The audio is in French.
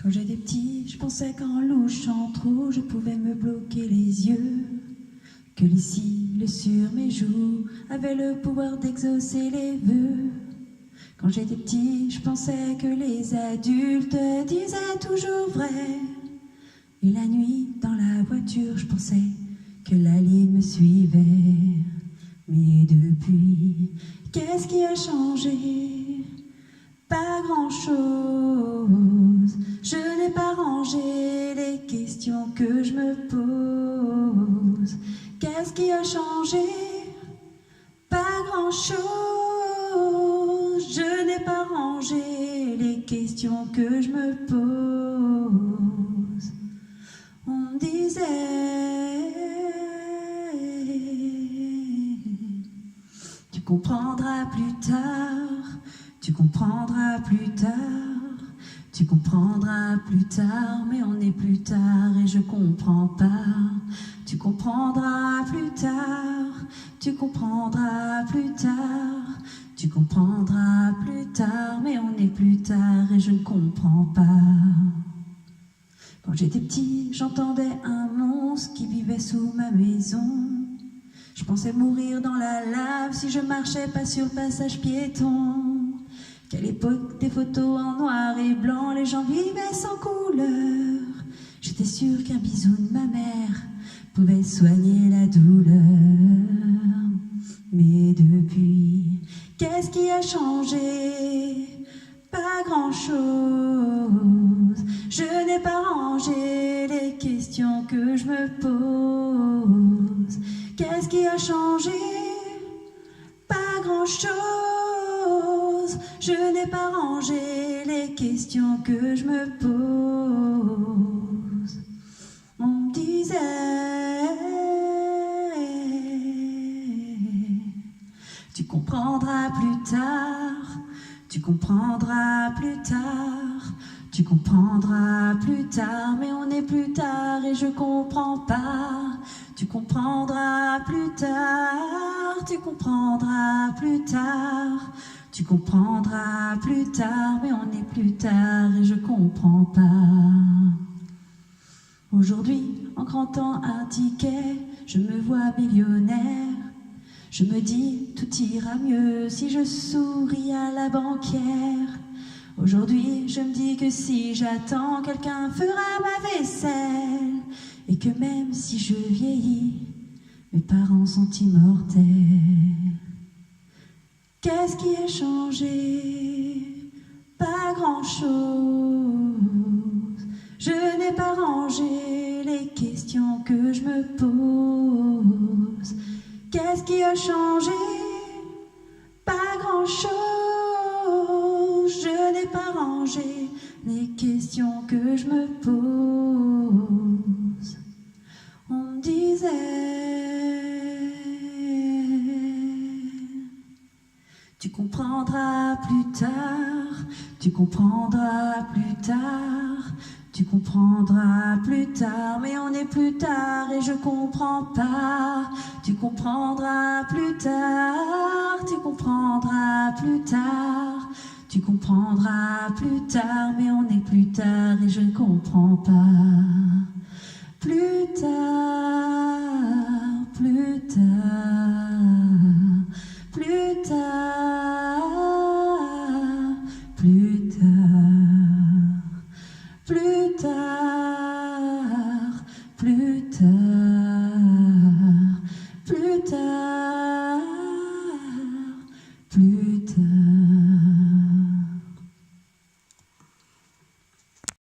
Quand j'étais petit, je pensais qu'en louchant trop, je pouvais me bloquer les yeux. Que les cils sur mes joues avaient le pouvoir d'exaucer les vœux. Quand j'étais petit, je pensais que les adultes disaient toujours vrai. Et la nuit, dans la voiture, je pensais que la ligne me suivait. Mais depuis, qu'est-ce qui a changé? Pas grand-chose. Je n'ai pas rangé les questions que je me pose. Qu'est-ce qui a changé? Pas grand-chose. Je n'ai pas rangé les questions que je me pose. On me disait, tu comprendras plus tard, tu comprendras plus tard, tu comprendras plus tard, mais on est plus tard et je comprends pas. Tu comprendras plus tard, tu comprendras plus tard, tu comprendras plus tard, mais on est plus tard et je ne comprends pas. Quand j'étais petit, j'entendais un monstre qui vivait sous ma maison. Je pensais mourir dans la lave si je marchais pas sur le passage piéton. Qu'à l'époque des photos en noir et blanc, les gens vivaient sans couleur. J'étais sûre qu'un bisou de ma mère pouvait soigner la douleur. Mais depuis, qu'est-ce qui a changé? Pas grand-chose. Je n'ai pas rangé les questions que je me pose. Qu'est-ce qui a changé? Pas grand-chose. Je n'ai pas rangé les questions que je me pose. On me disait, tu comprendras plus tard, tu comprendras plus tard, tu comprendras plus tard, mais on est plus tard et je comprends pas. Tu comprendras plus tard, tu comprendras plus tard, tu comprendras plus tard, mais on est plus tard et je comprends pas. Aujourd'hui, en grattant un ticket, je me vois millionnaire. Je me dis, tout ira mieux si je souris à la banquière. Aujourd'hui, je me dis que si j'attends, quelqu'un fera ma vaisselle. Et que même si je vieillis, mes parents sont immortels. Qu'est-ce qui a changé? Pas grand-chose. Je n'ai pas rangé les questions que je me pose. Qu'est-ce qui a changé? Pas grand-chose. Je n'ai pas rangé les questions que je me pose. On me disait, tu comprendras plus tard, tu comprendras plus tard, tu comprendras plus tard, mais on est plus tard et je comprends pas. Tu comprendras plus tard, tu comprendras plus tard, tu comprendras plus tard, mais on est plus tard et je ne comprends pas. Plus tard, plus tard, plus tard, plus tard, plus tard, plus tard, plus tard.